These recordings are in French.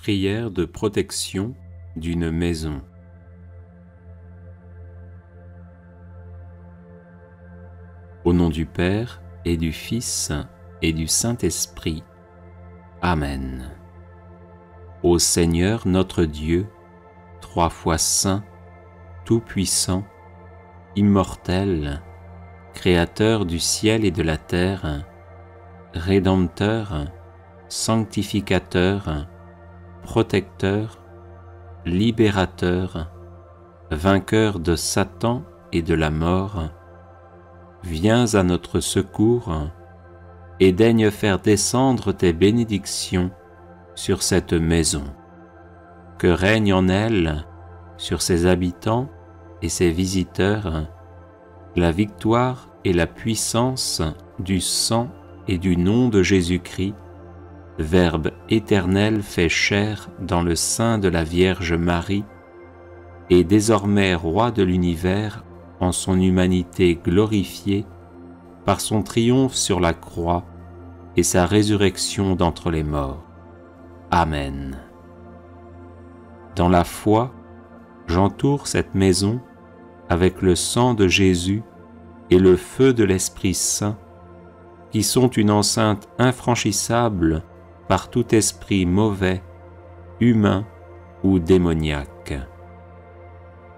Prière de protection d'une maison. Au nom du Père et du Fils et du Saint-Esprit. Amen. Ô Seigneur notre Dieu, trois fois saint, tout-puissant, immortel, Créateur du ciel et de la terre, Rédempteur, sanctificateur, protecteur, libérateur, vainqueur de Satan et de la mort, viens à notre secours et daigne faire descendre tes bénédictions sur cette maison. Que règne en elle, sur ses habitants et ses visiteurs, la victoire et la puissance du sang et du nom de Jésus-Christ, Verbe éternel fait chair dans le sein de la Vierge Marie, et désormais roi de l'univers en son humanité glorifiée par son triomphe sur la croix et sa résurrection d'entre les morts. Amen. Dans la foi, j'entoure cette maison avec le sang de Jésus et le feu de l'Esprit Saint, qui sont une enceinte infranchissable par tout esprit mauvais, humain ou démoniaque.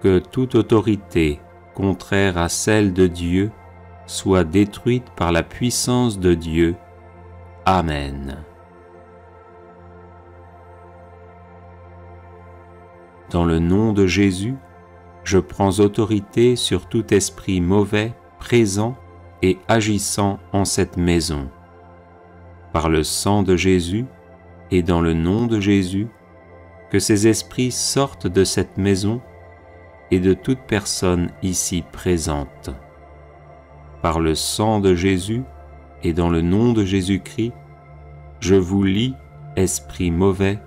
Que toute autorité contraire à celle de Dieu soit détruite par la puissance de Dieu. Amen. Dans le nom de Jésus, je prends autorité sur tout esprit mauvais présent et agissant en cette maison. Par le sang de Jésus et dans le nom de Jésus, que ces esprits sortent de cette maison et de toute personne ici présente. Par le sang de Jésus et dans le nom de Jésus-Christ, je vous lie, esprits mauvais,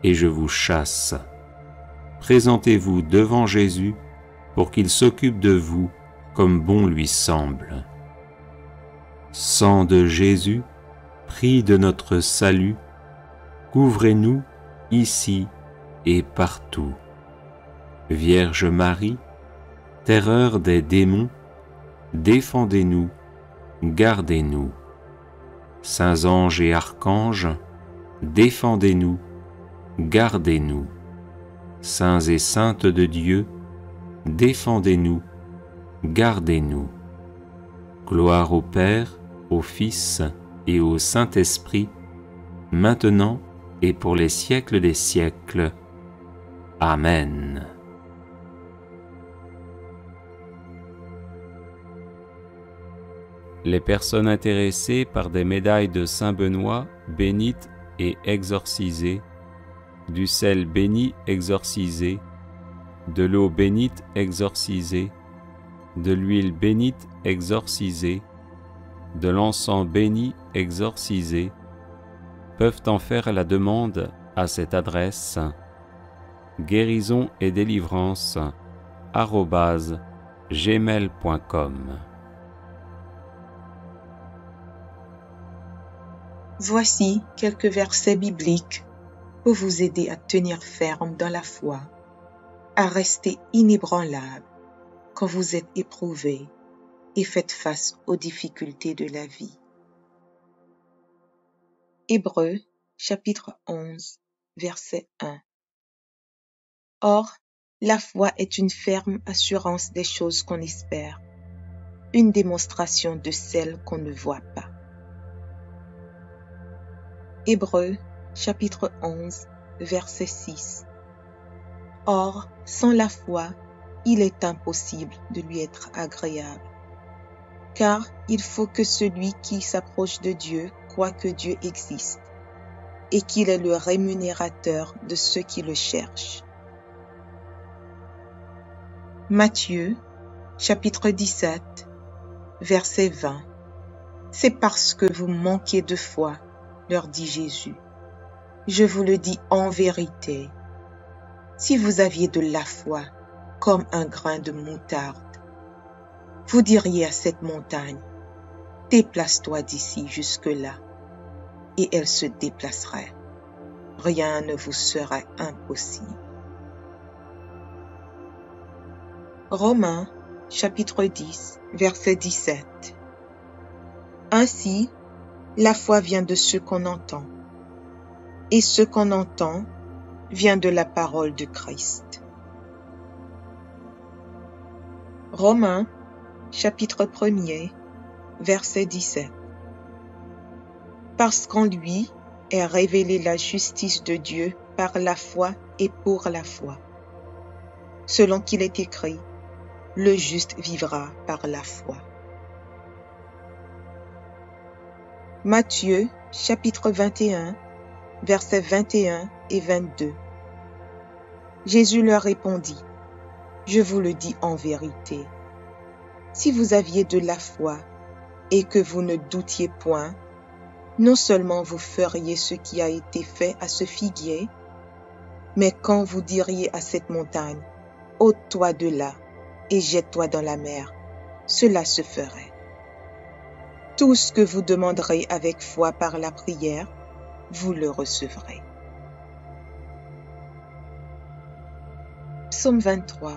et je vous chasse. Présentez-vous devant Jésus pour qu'il s'occupe de vous comme bon lui semble. Sang de Jésus, prix de notre salut, couvrez-nous ici et partout. Vierge Marie, terreur des démons, défendez-nous, gardez-nous. Saints anges et archanges, défendez-nous, gardez-nous. Saints et saintes de Dieu, défendez-nous, gardez-nous. Gloire au Père, au Fils et au Saint-Esprit, maintenant et pour les siècles des siècles. Amen. Les personnes intéressées par des médailles de Saint-Benoît bénites et exorcisées, du sel béni exorcisé, de l'eau bénite exorcisée, de l'huile bénite exorcisée, de l'encens béni exorcisé, peuvent en faire la demande à cette adresse guérison et délivrance @gmail.com. Voici quelques versets bibliques pour vous aider à tenir ferme dans la foi, à rester inébranlable quand vous êtes éprouvé et faites face aux difficultés de la vie. Hébreux, chapitre 11, verset 1. Or, la foi est une ferme assurance des choses qu'on espère, une démonstration de celles qu'on ne voit pas. Hébreux, chapitre 11, verset 6. Or, sans la foi, il est impossible de lui être agréable, car il faut que celui qui s'approche de Dieu croit que Dieu existe et qu'il est le rémunérateur de ceux qui le cherchent. Matthieu, chapitre 17, verset 20. C'est parce que vous manquez de foi, leur dit Jésus. Je vous le dis en vérité, si vous aviez de la foi comme un grain de moutarde, vous diriez à cette montagne, déplace-toi d'ici jusque-là, et elle se déplacerait. rien ne vous sera impossible. Romains, chapitre 10, verset 17. Ainsi, la foi vient de ce qu'on entend, et ce qu'on entend vient de la parole de Christ. Romains, chapitre 1er, verset 17. Parce qu'en lui est révélée la justice de Dieu par la foi et pour la foi. Selon qu'il est écrit, le juste vivra par la foi. Matthieu, chapitre 21, versets 21 et 22. Jésus leur répondit, « Je vous le dis en vérité, si vous aviez de la foi et que vous ne doutiez point, non seulement vous feriez ce qui a été fait à ce figuier, mais quand vous diriez à cette montagne, « ôte-toi de là et jette-toi dans la mer », cela se ferait. Tout ce que vous demanderez avec foi par la prière, vous le recevrez. Psaume 23,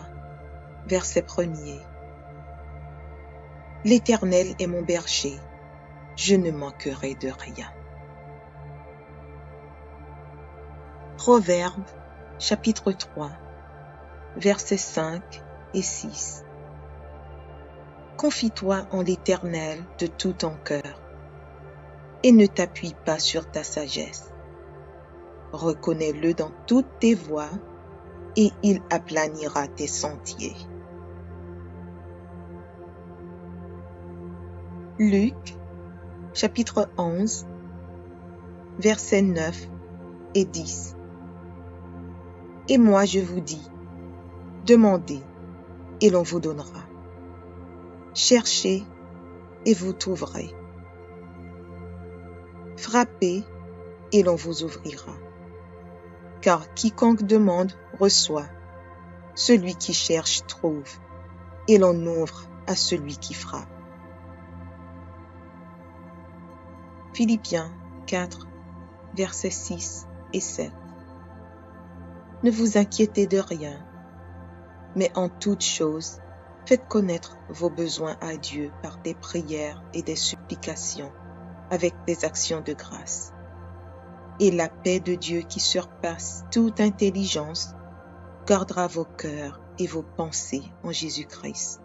verset 1er. L'Éternel est mon berger, je ne manquerai de rien. Proverbes, chapitre 3, versets 5 et 6. Confie-toi en l'Éternel de tout ton cœur, et ne t'appuie pas sur ta sagesse. Reconnais-le dans toutes tes voies, et il aplanira tes sentiers. Luc, chapitre 11, versets 9 et 10. Et moi je vous dis, demandez, et l'on vous donnera. Cherchez, et vous trouverez. Frappez, et l'on vous ouvrira. Car quiconque demande reçoit, celui qui cherche trouve, et l'on ouvre à celui qui frappe. Philippiens 4, versets 6 et 7. Ne vous inquiétez de rien, mais en toute chose, faites connaître vos besoins à Dieu par des prières et des supplications, avec des actions de grâce. Et la paix de Dieu qui surpasse toute intelligence gardera vos cœurs et vos pensées en Jésus-Christ.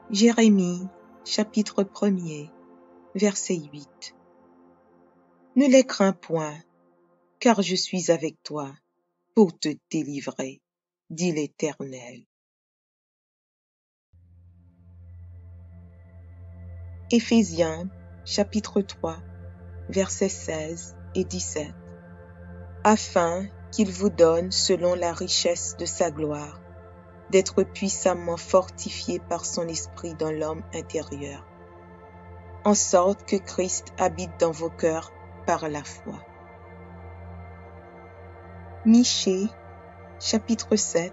Jérémie, chapitre 1er, verset 8. Ne les crains point, car je suis avec toi pour te délivrer, dit l'Éternel. Éphésiens, chapitre 3, versets 16 et 17. Afin qu'il vous donne, selon la richesse de sa gloire, d'être puissamment fortifié par son esprit dans l'homme intérieur, en sorte que Christ habite dans vos cœurs par la foi. Michée, chapitre 7,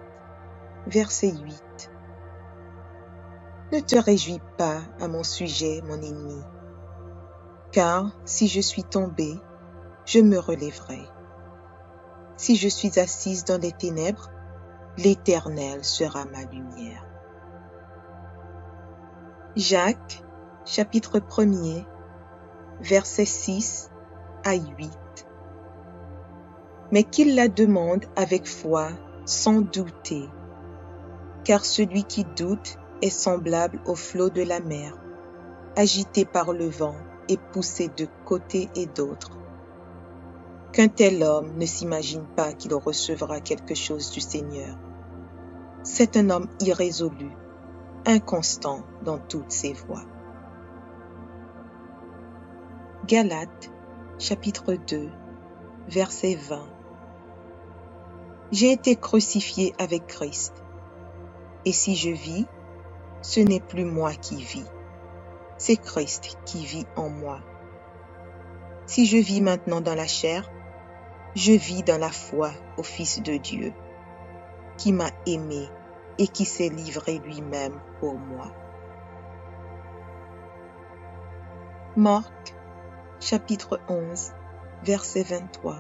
verset 8. Ne te réjouis pas à mon sujet, mon ennemi, car si je suis tombé, je me relèverai. Si je suis assise dans les ténèbres, l'Éternel sera ma lumière. Jacques, chapitre 1er, versets 6 à 8. Mais qu'il la demande avec foi, sans douter, car celui qui doute est semblable au flot de la mer, agité par le vent et poussé de côté et d'autre. Qu'un tel homme ne s'imagine pas qu'il recevra quelque chose du Seigneur. C'est un homme irrésolu, inconstant dans toutes ses voies. Galates, chapitre 2, verset 20. J'ai été crucifié avec Christ, et si je vis, ce n'est plus moi qui vis, c'est Christ qui vit en moi. Si je vis maintenant dans la chair, je vis dans la foi au Fils de Dieu, qui m'a aimé et qui s'est livré lui-même pour moi. Marc, chapitre 11, verset 23.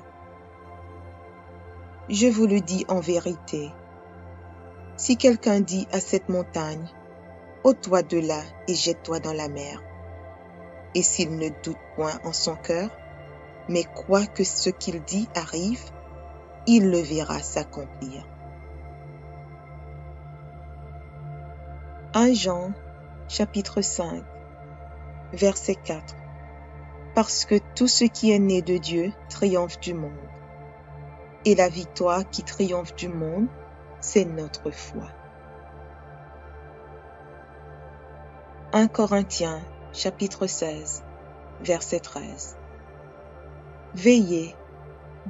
Je vous le dis en vérité, si quelqu'un dit à cette montagne, ôte-toi de là et jette-toi dans la mer, et s'il ne doute point en son cœur, mais croit que ce qu'il dit arrive, il le verra s'accomplir. 1 Jean, chapitre 5, verset 4. Parce que tout ce qui est né de Dieu triomphe du monde. Et la victoire qui triomphe du monde, c'est notre foi. 1 Corinthiens, chapitre 16, verset 13. Veillez,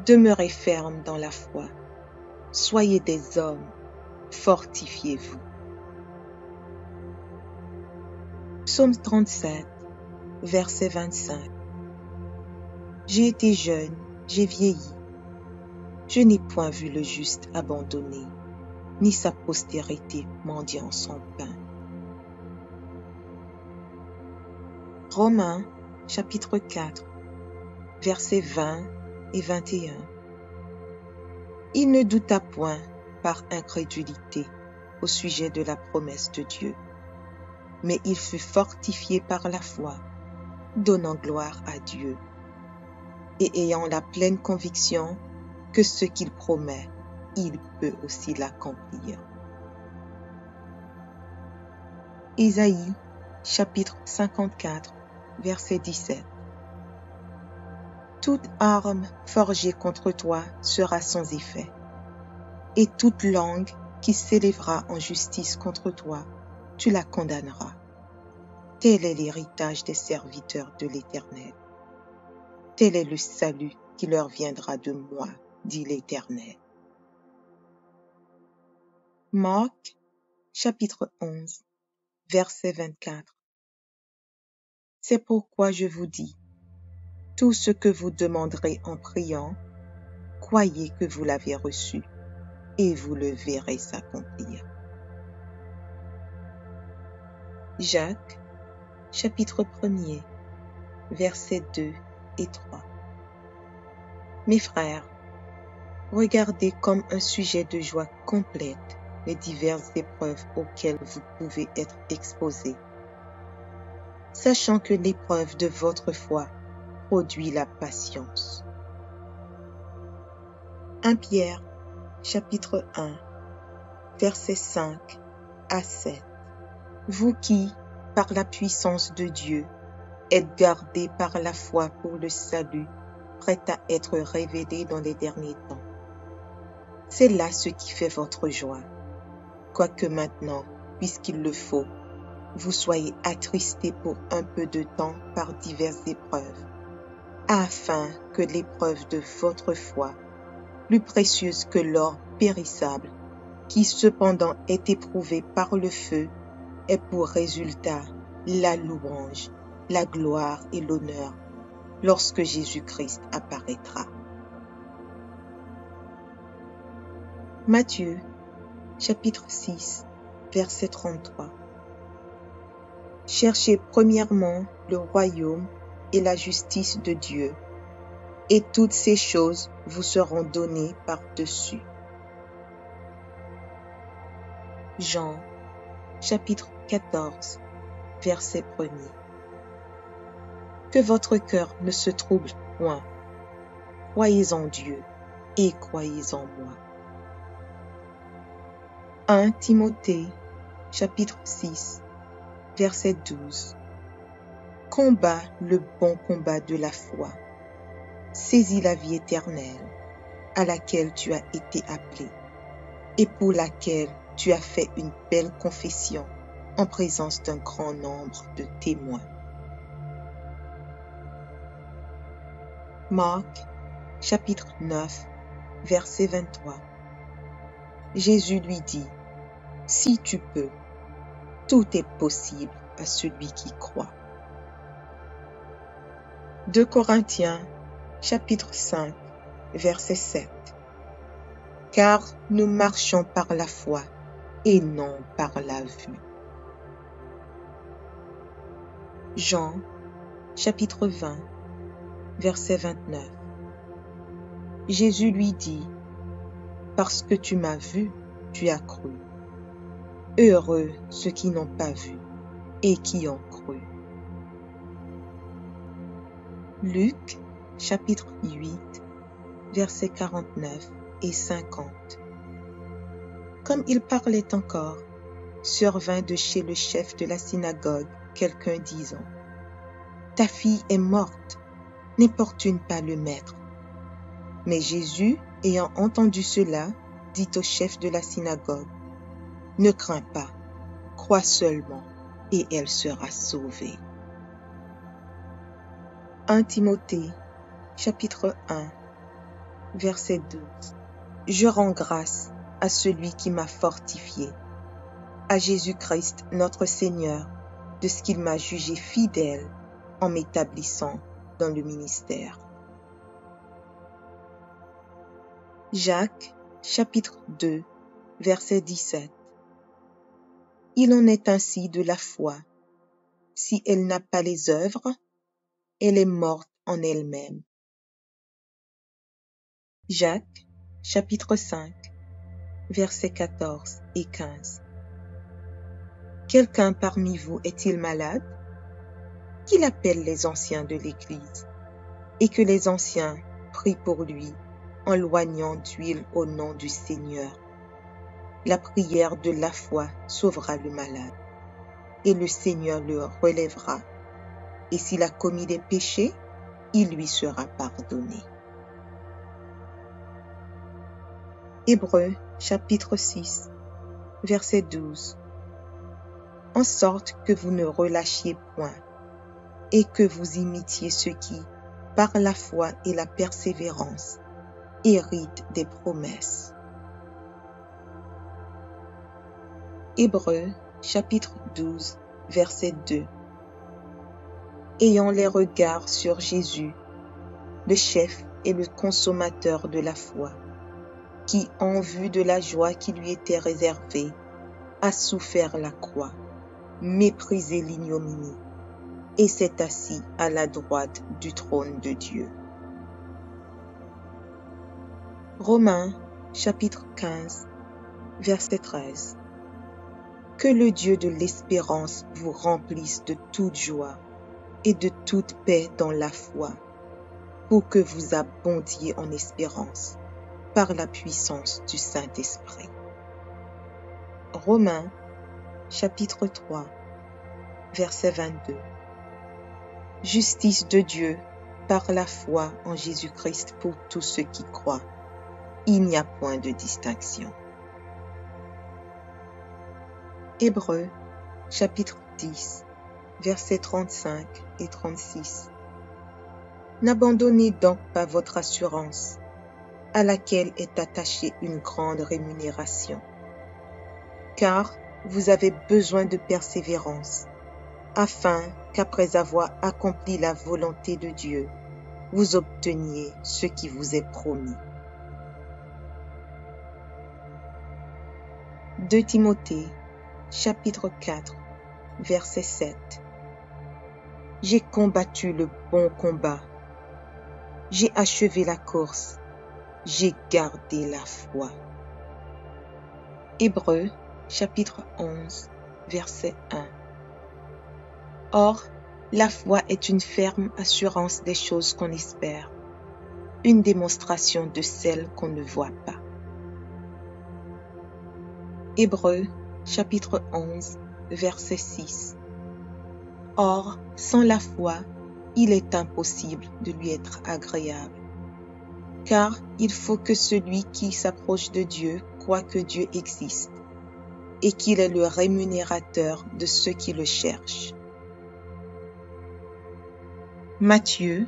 demeurez fermes dans la foi. Soyez des hommes, fortifiez-vous. Psaume 37, verset 25. J'ai été jeune, j'ai vieilli. Je n'ai point vu le juste abandonné, ni sa postérité mendiant son pain. Romains, chapitre 4, versets 20 et 21. Il ne douta point par incrédulité au sujet de la promesse de Dieu, mais il fut fortifié par la foi, donnant gloire à Dieu, et ayant la pleine conviction que ce qu'il promet, il peut aussi l'accomplir. Isaïe, chapitre 54, verset 17. Toute arme forgée contre toi sera sans effet, et toute langue qui s'élèvera en justice contre toi, tu la condamneras. Tel est l'héritage des serviteurs de l'Éternel. Tel est le salut qui leur viendra de moi, dit l'Éternel. Marc, chapitre 11, verset 24. C'est pourquoi je vous dis, tout ce que vous demanderez en priant, croyez que vous l'avez reçu, et vous le verrez s'accomplir. Jacques, chapitre 1er, versets 2 et 3. Mes frères, regardez comme un sujet de joie complète les diverses épreuves auxquelles vous pouvez être exposés, sachant que l'épreuve de votre foi produit la patience. 1 Pierre, chapitre 1, versets 5 à 7. Vous qui, par la puissance de Dieu, êtes gardés par la foi pour le salut, prêt à être révélé dans les derniers temps. C'est là ce qui fait votre joie, quoique maintenant, puisqu'il le faut, vous soyez attristés pour un peu de temps par diverses épreuves, afin que l'épreuve de votre foi, plus précieuse que l'or périssable, qui cependant est éprouvé par le feu, ait pour résultat la louange, la gloire et l'honneur lorsque Jésus-Christ apparaîtra. Matthieu, chapitre 6, verset 33. Cherchez premièrement le royaume et la justice de Dieu, et toutes ces choses vous seront données par-dessus. Jean, chapitre 14, verset 1er. Que votre cœur ne se trouble point. Croyez en Dieu et croyez en moi. 1 Timothée, chapitre 6, verset 12. Combat le bon combat de la foi. Saisis la vie éternelle, à laquelle tu as été appelé, et pour laquelle tu as fait une belle confession en présence d'un grand nombre de témoins. Marc, chapitre 9, verset 23. Jésus lui dit, « Si tu peux, tout est possible à celui qui croit. » 2 Corinthiens, chapitre 5, verset 7. Car nous marchons par la foi et non par la vue. Jean, chapitre 20, verset 29. Jésus lui dit, parce que tu m'as vu, tu as cru. Heureux ceux qui n'ont pas vu et qui ont cru. Luc, chapitre 8, versets 49 et 50. Comme il parlait encore, survint de chez le chef de la synagogue quelqu'un disant, « Ta fille est morte, n'importune pas le maître. » Mais Jésus, ayant entendu cela, dit au chef de la synagogue, « Ne crains pas, crois seulement, et elle sera sauvée. » 1 Timothée, chapitre 1, verset 12. Je rends grâce à celui qui m'a fortifié, à Jésus-Christ notre Seigneur, de ce qu'il m'a jugé fidèle en m'établissant dans le ministère. Jacques, chapitre 2, verset 17. Il en est ainsi de la foi. Si elle n'a pas les œuvres, elle est morte en elle-même. Jacques, chapitre 5, versets 14 et 15. Quelqu'un parmi vous est-il malade? Qu'il appelle les anciens de l'Église, et que les anciens prient pour lui en loignant d'huile au nom du Seigneur. La prière de la foi sauvera le malade, et le Seigneur le relèvera. Et s'il a commis des péchés, il lui sera pardonné. Hébreux, chapitre 6, verset 12. En sorte que vous ne relâchiez point, et que vous imitiez ceux qui, par la foi et la persévérance, héritent des promesses. Hébreux, chapitre 12, verset 2. Ayant les regards sur Jésus, le chef et le consommateur de la foi, qui, en vue de la joie qui lui était réservée, a souffert la croix, méprisé l'ignominie, et s'est assis à la droite du trône de Dieu. Romains, chapitre 15, verset 13. Que le Dieu de l'espérance vous remplisse de toute joie et de toute paix dans la foi, pour que vous abondiez en espérance par la puissance du Saint-Esprit. Romains, chapitre 3, verset 22. Justice de Dieu par la foi en Jésus-Christ pour tous ceux qui croient. Il n'y a point de distinction. Hébreux, chapitre 10, versets 35 et 36. N'abandonnez donc pas votre assurance, à laquelle est attachée une grande rémunération. Car vous avez besoin de persévérance, afin qu'après avoir accompli la volonté de Dieu, vous obteniez ce qui vous est promis. 2 Timothée, chapitre 4, verset 7. J'ai combattu le bon combat, j'ai achevé la course, j'ai gardé la foi. Hébreux, chapitre 11, verset 1. Or, la foi est une ferme assurance des choses qu'on espère, une démonstration de celles qu'on ne voit pas. Hébreux, chapitre 11, verset 6. Or, sans la foi, il est impossible de lui être agréable, car il faut que celui qui s'approche de Dieu croit que Dieu existe et qu'il est le rémunérateur de ceux qui le cherchent. Matthieu,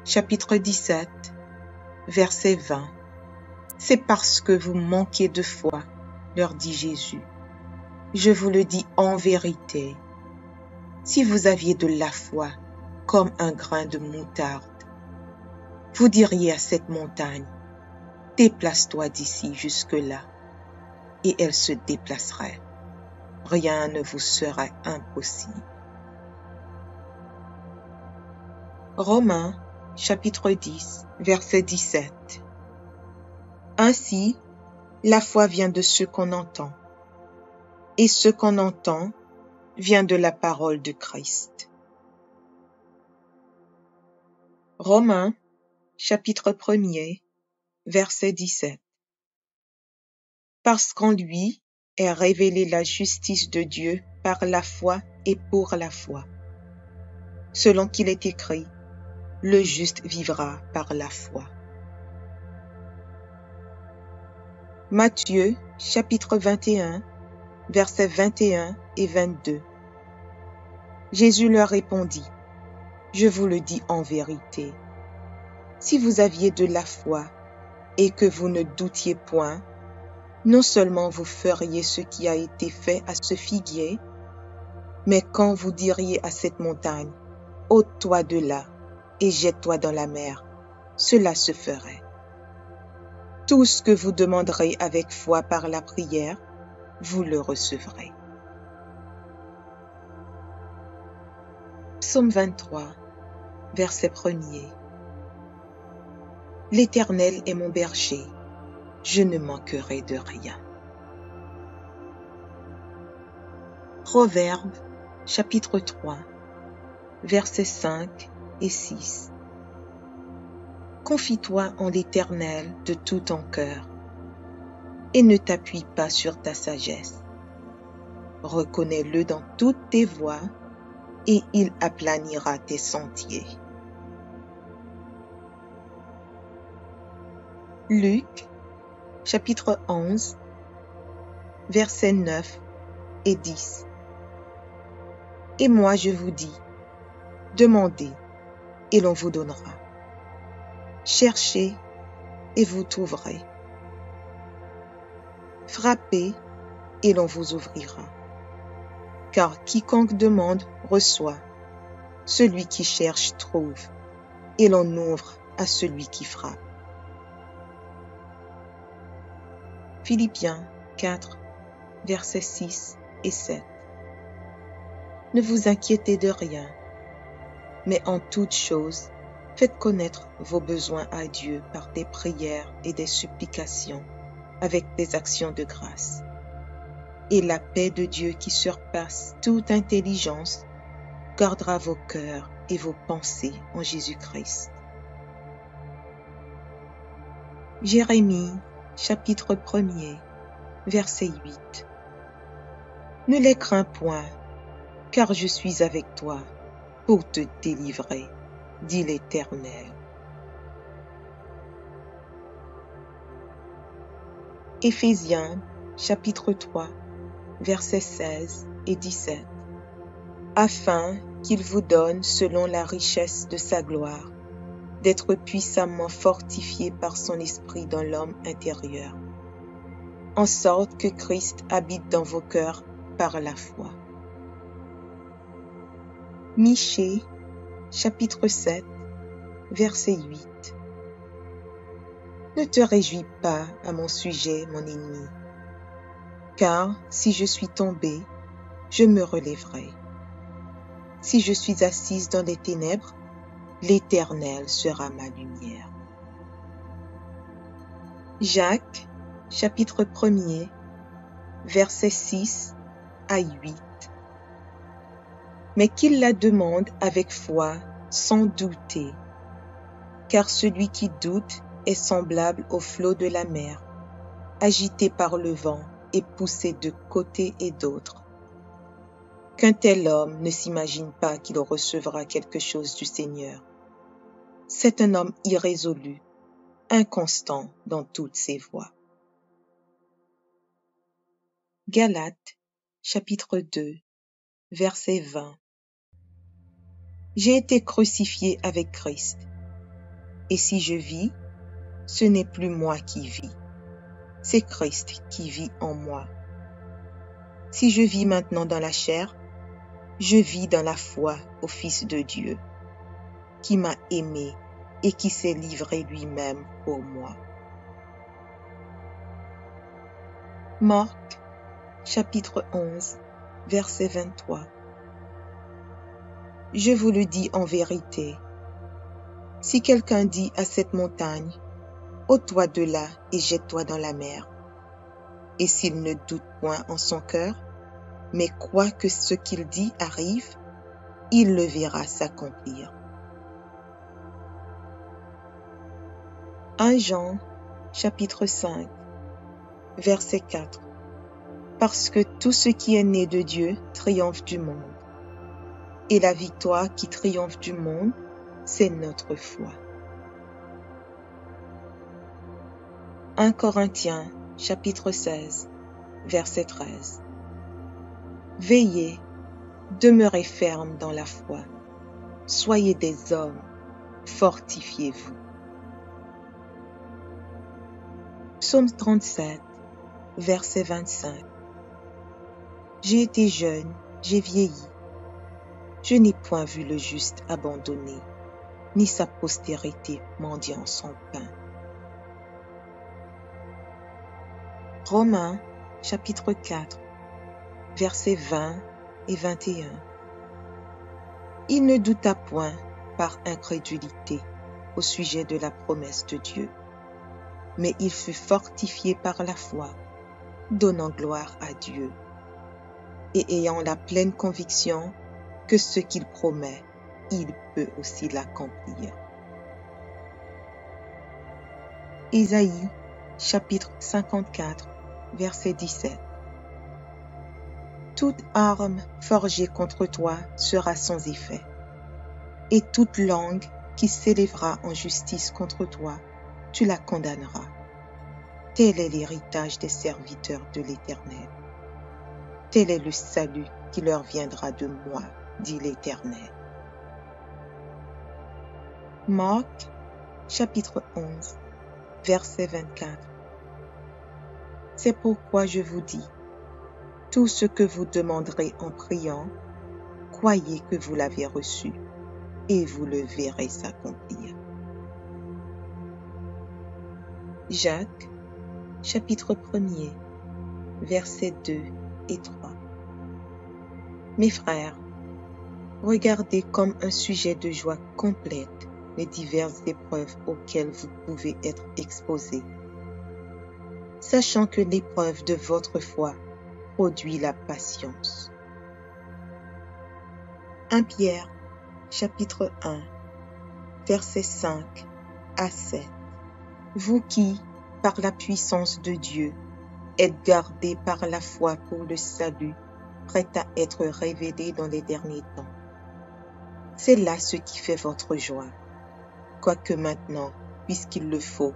chapitre 17, verset 20. C'est parce que vous manquez de foi, leur dit Jésus. Je vous le dis en vérité, si vous aviez de la foi comme un grain de moutarde, vous diriez à cette montagne, déplace-toi d'ici jusque-là, et elle se déplacerait. Rien ne vous serait impossible. Romains, chapitre 10, verset 17. Ainsi, la foi vient de ce qu'on entend, et ce qu'on entend vient de la parole de Christ. Romains, chapitre 1er, verset 17. Parce qu'en lui est révélée la justice de Dieu par la foi et pour la foi. Selon qu'il est écrit, le juste vivra par la foi. Matthieu, chapitre 21, versets 21 et 22. Jésus leur répondit, « Je vous le dis en vérité, si vous aviez de la foi et que vous ne doutiez point, non seulement vous feriez ce qui a été fait à ce figuier, mais quand vous diriez à cette montagne, « ôte-toi de là et jette-toi dans la mer », cela se ferait. Tout ce que vous demanderez avec foi par la prière, vous le recevrez. Psaume 23, verset 1er. L'Éternel est mon berger, je ne manquerai de rien. Proverbes, chapitre 3, versets 5 et 6. Confie-toi en l'Éternel de tout ton cœur, et ne t'appuie pas sur ta sagesse. Reconnais-le dans toutes tes voies, et il aplanira tes sentiers. Luc, chapitre 11, versets 9 et 10. Et moi je vous dis, demandez, et l'on vous donnera. Cherchez, et vous trouverez. Frappez, et l'on vous ouvrira. Car quiconque demande reçoit, celui qui cherche trouve, et l'on ouvre à celui qui frappe. Philippiens 4, versets 6 et 7. Ne vous inquiétez de rien, mais en toute chose, faites connaître vos besoins à Dieu par des prières et des supplications, avec des actions de grâce. Et la paix de Dieu qui surpasse toute intelligence gardera vos cœurs et vos pensées en Jésus-Christ. Jérémie, chapitre 1er, verset 8. Ne les crains point, car je suis avec toi pour te délivrer, dit l'Éternel. Éphésiens, chapitre 3, versets 16 et 17. Afin qu'il vous donne, selon la richesse de sa gloire, d'être puissamment fortifié par son esprit dans l'homme intérieur, en sorte que Christ habite dans vos cœurs par la foi. Michée, chapitre 7, verset 8. Ne te réjouis pas à mon sujet, mon ennemi, car si je suis tombé, je me relèverai. Si je suis assise dans les ténèbres, l'Éternel sera ma lumière. Jacques, chapitre 1er, versets 6 à 8. Mais qu'il la demande avec foi, sans douter, car celui qui doute est semblable au flot de la mer, agité par le vent et poussé de côté et d'autre. Qu'un tel homme ne s'imagine pas qu'il recevra quelque chose du Seigneur. C'est un homme irrésolu, inconstant dans toutes ses voies. Galates, chapitre 2, verset 20. J'ai été crucifié avec Christ, et si je vis, ce n'est plus moi qui vis, c'est Christ qui vit en moi. Si je vis maintenant dans la chair, je vis dans la foi au Fils de Dieu, qui m'a aimé et qui s'est livré lui-même pour moi. Marc, chapitre 11, verset 23. Je vous le dis en vérité, si quelqu'un dit à cette montagne, ôte-toi de là et jette-toi dans la mer. Et s'il ne doute point en son cœur, mais croit que ce qu'il dit arrive, il le verra s'accomplir. 1 Jean, chapitre 5, verset 4. Parce que tout ce qui est né de Dieu triomphe du monde. Et la victoire qui triomphe du monde, c'est notre foi. 1 Corinthiens, chapitre 16, verset 13. Veillez, demeurez fermes dans la foi. Soyez des hommes, fortifiez-vous. Psaume 37, verset 25. J'ai été jeune, j'ai vieilli. Je n'ai point vu le juste abandonné, ni sa postérité mendiant son pain. Romains, chapitre 4, versets 20 et 21. Il ne douta point par incrédulité au sujet de la promesse de Dieu, mais il fut fortifié par la foi, donnant gloire à Dieu, et ayant la pleine conviction que ce qu'il promet, il peut aussi l'accomplir. Ésaïe, chapitre 54, verset 17. Toute arme forgée contre toi sera sans effet, et toute langue qui s'élèvera en justice contre toi, tu la condamneras. Tel est l'héritage des serviteurs de l'Éternel. Tel est le salut qui leur viendra de moi, dit l'Éternel. Marc, chapitre 11, verset 24. C'est pourquoi je vous dis, tout ce que vous demanderez en priant, croyez que vous l'avez reçu, et vous le verrez s'accomplir. Jacques, chapitre 1er, versets 2 et 3. Mes frères, regardez comme un sujet de joie complète les diverses épreuves auxquelles vous pouvez être exposés, sachant que l'épreuve de votre foi produit la patience. 1 Pierre, chapitre 1, versets 5 à 7. Vous qui, par la puissance de Dieu, êtes gardés par la foi pour le salut, prêt à être révélé dans les derniers temps. C'est là ce qui fait votre joie, quoique maintenant, puisqu'il le faut,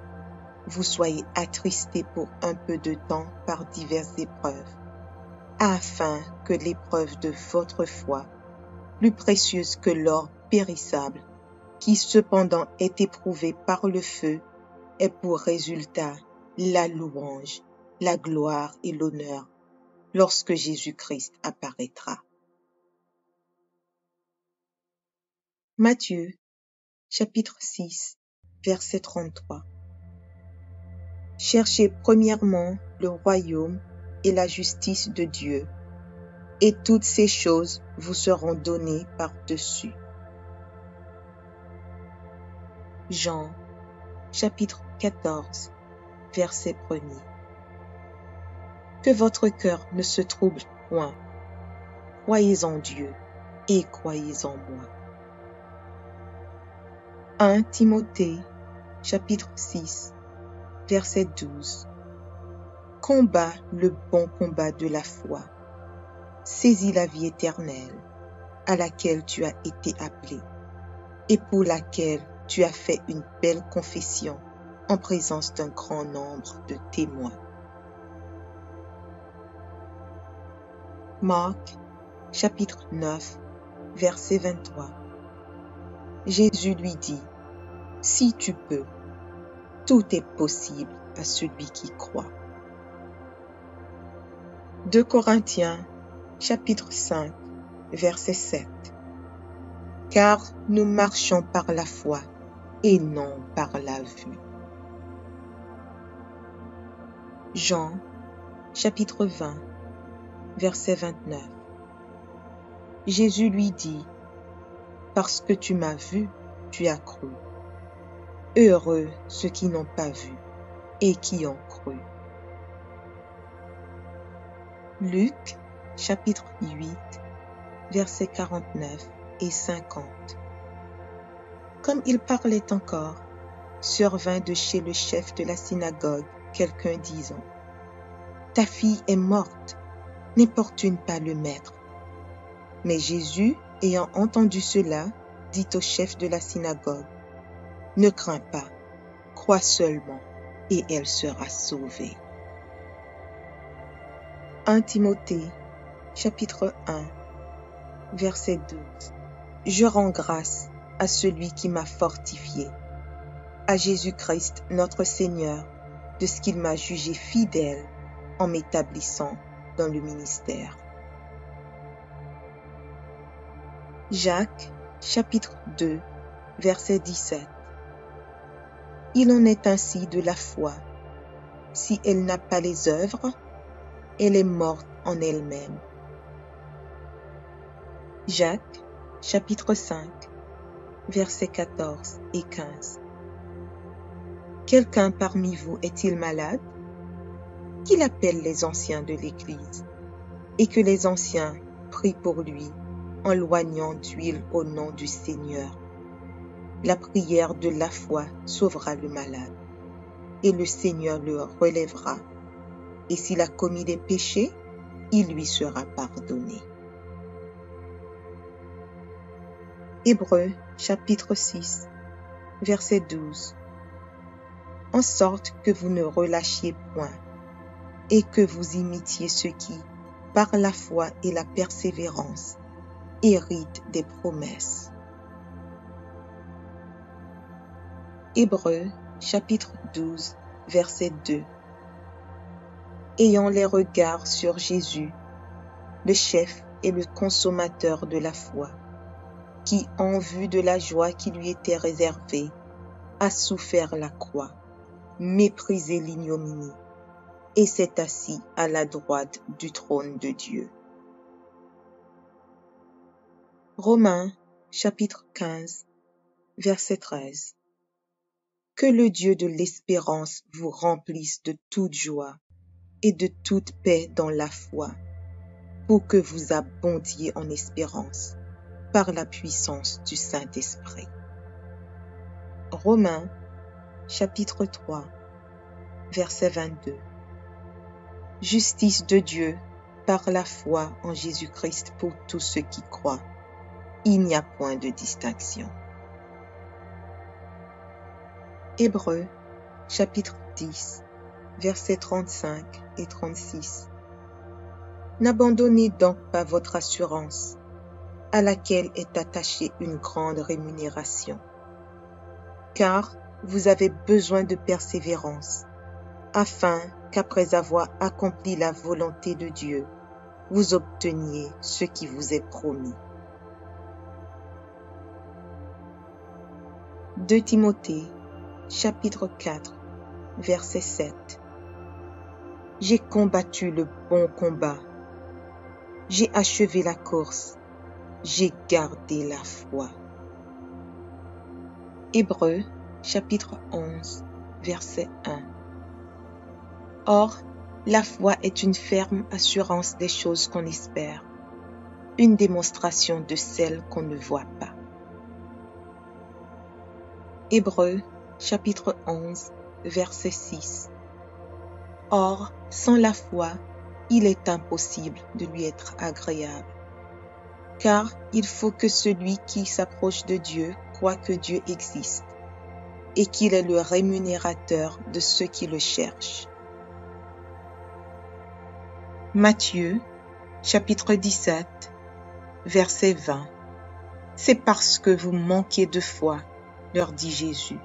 vous soyez attristés pour un peu de temps par diverses épreuves, afin que l'épreuve de votre foi, plus précieuse que l'or périssable, qui cependant est éprouvé par le feu, ait pour résultat la louange, la gloire et l'honneur lorsque Jésus-Christ apparaîtra. Matthieu, chapitre 6, verset 33. Cherchez premièrement le royaume et la justice de Dieu, et toutes ces choses vous seront données par-dessus. Jean, chapitre 14, verset 1er. Que votre cœur ne se trouble point. Croyez en Dieu et croyez en moi. 1 Timothée, chapitre 6, verset 12. Combat le bon combat de la foi. Saisis la vie éternelle, à laquelle tu as été appelé, et pour laquelle tu as fait une belle confession en présence d'un grand nombre de témoins. Marc, chapitre 9, verset 23. Jésus lui dit, « Si tu peux, tout est possible à celui qui croit. » 2 Corinthiens, chapitre 5, verset 7. Car nous marchons par la foi et non par la vue. Jean, chapitre 20, verset 29. Jésus lui dit, « Parce que tu m'as vu, tu as cru. Heureux ceux qui n'ont pas vu et qui ont cru. Luc, chapitre 8, versets 49 et 50. Comme il parlait encore, survint de chez le chef de la synagogue quelqu'un disant : « Ta fille est morte, n'importune pas le maître. » Mais Jésus, ayant entendu cela, dit au chef de la synagogue : « Ne crains pas, crois seulement, et elle sera sauvée. » 1 Timothée, chapitre 1, verset 12. Je rends grâce à celui qui m'a fortifié, à Jésus-Christ notre Seigneur, de ce qu'il m'a jugé fidèle en m'établissant dans le ministère. Jacques, chapitre 2, verset 17. Il en est ainsi de la foi. Si elle n'a pas les œuvres, elle est morte en elle-même. Jacques, chapitre 5, versets 14 et 15. Quelqu'un parmi vous est-il malade? Qu'il appelle les anciens de l'Église, et que les anciens prient pour lui en loignant d'huile au nom du Seigneur. La prière de la foi sauvera le malade, et le Seigneur le relèvera. Et s'il a commis des péchés, il lui sera pardonné. Hébreux, chapitre 6, verset 12. En sorte que vous ne relâchiez point, et que vous imitiez ceux qui, par la foi et la persévérance, héritent des promesses. Hébreux, chapitre 12, verset 2. Ayant les regards sur Jésus, le chef et le consommateur de la foi, qui, en vue de la joie qui lui était réservée, a souffert la croix, méprisé l'ignominie, et s'est assis à la droite du trône de Dieu. Romains, chapitre 15, verset 13. Que le Dieu de l'espérance vous remplisse de toute joie et de toute paix dans la foi, pour que vous abondiez en espérance par la puissance du Saint-Esprit. Romains, chapitre 3, verset 22. Justice de Dieu par la foi en Jésus-Christ pour tous ceux qui croient. Il n'y a point de distinction. Hébreux, chapitre 10, versets 35 et 36. N'abandonnez donc pas votre assurance, à laquelle est attachée une grande rémunération, car vous avez besoin de persévérance, afin qu'après avoir accompli la volonté de Dieu, vous obteniez ce qui vous est promis. 2 Timothée, chapitre 4, verset 7. J'ai combattu le bon combat, j'ai achevé la course, j'ai gardé la foi. Hébreux, chapitre 11, verset 1. Or, la foi est une ferme assurance des choses qu'on espère, une démonstration de celles qu'on ne voit pas. Hébreux, chapitre 11, verset 6. Or, sans la foi, il est impossible de lui être agréable, car il faut que celui qui s'approche de Dieu croit que Dieu existe et qu'il est le rémunérateur de ceux qui le cherchent. Matthieu, chapitre 17, verset 20. C'est parce que vous manquez de foi, leur dit Jésus.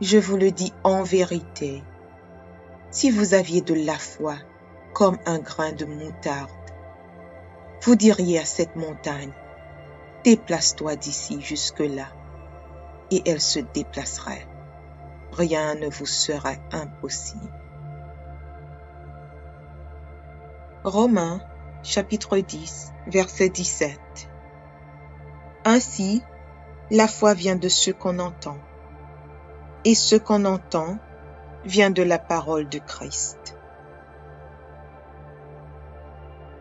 Je vous le dis en vérité, si vous aviez de la foi comme un grain de moutarde, vous diriez à cette montagne, déplace-toi d'ici jusque-là, et elle se déplacerait. Rien ne vous serait impossible. Romains, chapitre 10, verset 17. Ainsi, la foi vient de ce qu'on entend, et ce qu'on entend vient de la parole de Christ.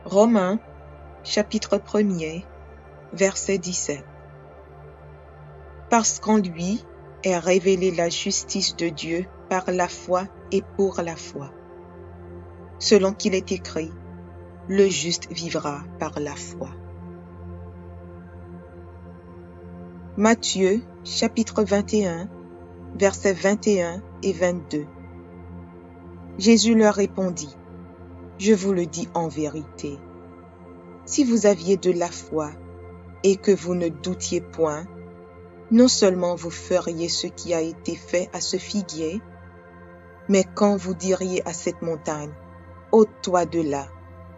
Romains, chapitre 1er, verset 17. Parce qu'en lui est révélée la justice de Dieu par la foi et pour la foi. Selon qu'il est écrit, le juste vivra par la foi. Matthieu, chapitre 21, versets 21 et 22. Jésus leur répondit, « Je vous le dis en vérité, si vous aviez de la foi et que vous ne doutiez point, non seulement vous feriez ce qui a été fait à ce figuier, mais quand vous diriez à cette montagne, « ôte-toi de là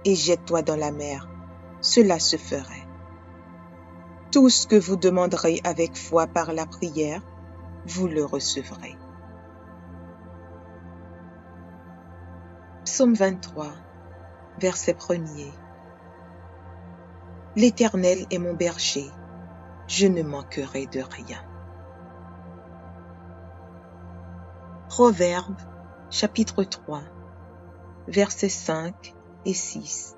et jette-toi dans la mer », cela se ferait. Tout ce que vous demanderez avec foi par la prière, vous le recevrez. Psaume 23, verset 1er. L'Éternel est mon berger, je ne manquerai de rien. Proverbes, chapitre 3, versets 5 et 6.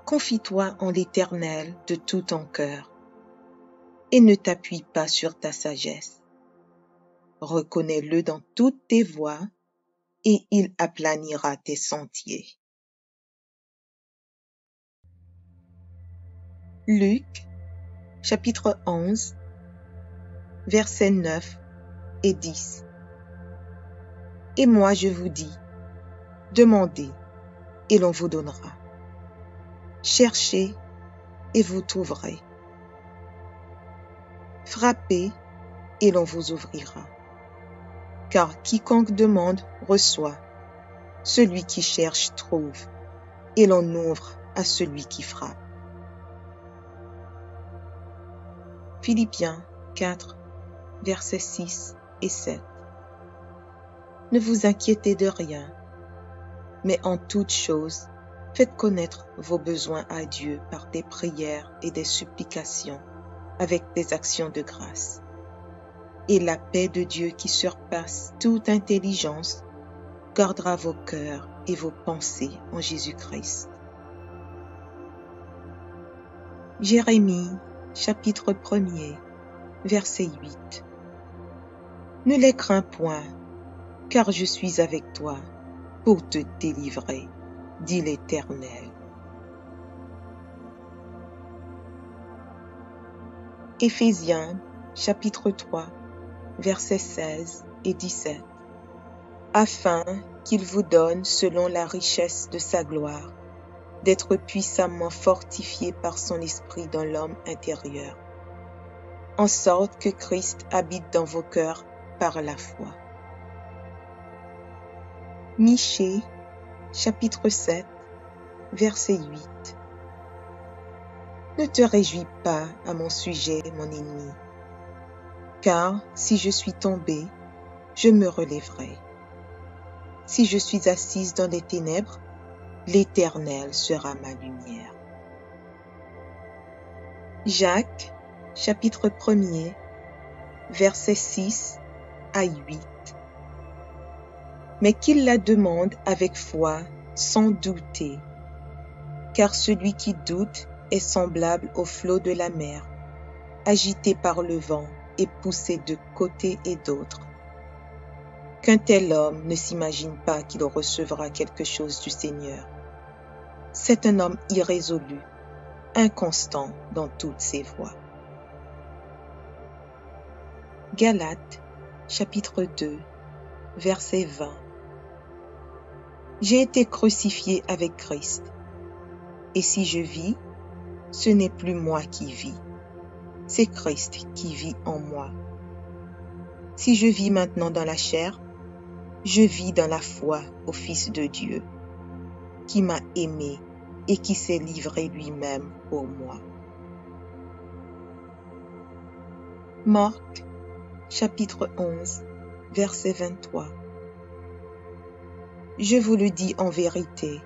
Confie-toi en l'Éternel de tout ton cœur, et ne t'appuie pas sur ta sagesse. Reconnais-le dans toutes tes voies, et il aplanira tes sentiers. Luc, chapitre 11, versets 9 et 10. Et moi je vous dis, demandez, et l'on vous donnera. Cherchez, et vous trouverez. Frappez, et l'on vous ouvrira. Car quiconque demande reçoit, celui qui cherche trouve, et l'on ouvre à celui qui frappe. Philippiens 4, versets 6 et 7. Ne vous inquiétez de rien, mais en toute chose, faites connaître vos besoins à Dieu par des prières et des supplications, avec des actions de grâce. Et la paix de Dieu qui surpasse toute intelligence gardera vos cœurs et vos pensées en Jésus-Christ. Jérémie, chapitre 1er, verset 8. Ne les crains point, car je suis avec toi pour te délivrer, dit l'Éternel. Éphésiens, chapitre 3, versets 16 et 17. Afin qu'il vous donne, selon la richesse de sa gloire, d'être puissamment fortifié par son esprit dans l'homme intérieur, en sorte que Christ habite dans vos cœurs par la foi. Michée, chapitre 7, verset 8. Ne te réjouis pas à mon sujet, mon ennemi, car si je suis tombé, je me relèverai. Si je suis assise dans les ténèbres, l'Éternel sera ma lumière. Jacques, chapitre 1er, versets 6 à 8. Mais qu'il la demande avec foi, sans douter, car celui qui doute est semblable au flot de la mer, agité par le vent et poussé de côté et d'autre. Qu'un tel homme ne s'imagine pas qu'il recevra quelque chose du Seigneur. C'est un homme irrésolu, inconstant dans toutes ses voies. Galates, chapitre 2, verset 20. J'ai été crucifié avec Christ, et si je vis, ce n'est plus moi qui vis, c'est Christ qui vit en moi. Si je vis maintenant dans la chair, je vis dans la foi au Fils de Dieu, qui m'a aimé et qui s'est livré lui-même pour moi. Marc, chapitre 11, verset 23. Je vous le dis en vérité,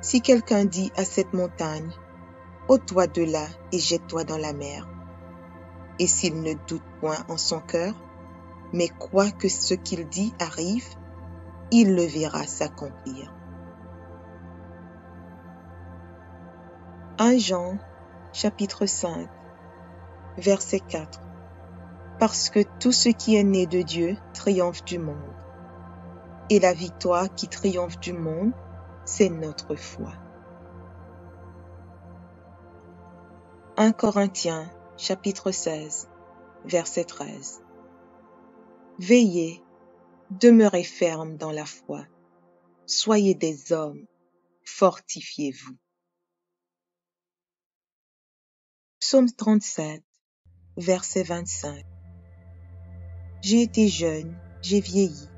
si quelqu'un dit à cette montagne, « ôte-toi de là et jette-toi dans la mer », et s'il ne doute point en son cœur, mais quoi que ce qu'il dit arrive, il le verra s'accomplir. 1 Jean, chapitre 5, verset 4. Parce que tout ce qui est né de Dieu triomphe du monde. Et la victoire qui triomphe du monde, c'est notre foi. 1 Corinthiens, chapitre 16, verset 13. Veillez, demeurez fermes dans la foi. Soyez des hommes, fortifiez-vous. Psaume 37, verset 25. J'ai été jeune, j'ai vieilli.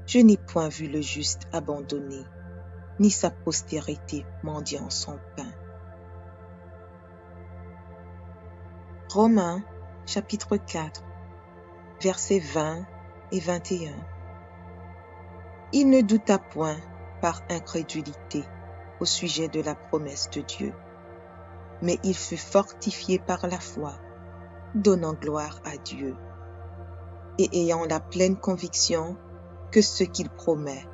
Je n'ai point vu le juste abandonné, ni sa postérité mendiant son pain. Romains, chapitre 4, versets 20 et 21. Il ne douta point par incrédulité au sujet de la promesse de Dieu, mais il fut fortifié par la foi, donnant gloire à Dieu, et ayant la pleine conviction que ce qu'il promet,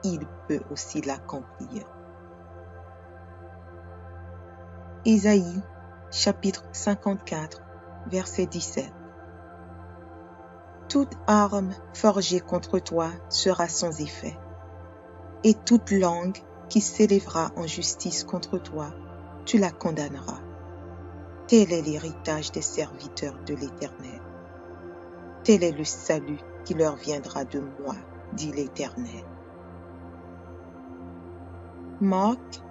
il peut aussi l'accomplir. Isaïe, chapitre 54, verset 17. Toute arme forgée contre toi sera sans effet, et toute langue qui s'élèvera en justice contre toi, tu la condamneras. Tel est l'héritage des serviteurs de l'Éternel. Tel est le salut qui leur viendra de moi, dit l'Éternel. Marc,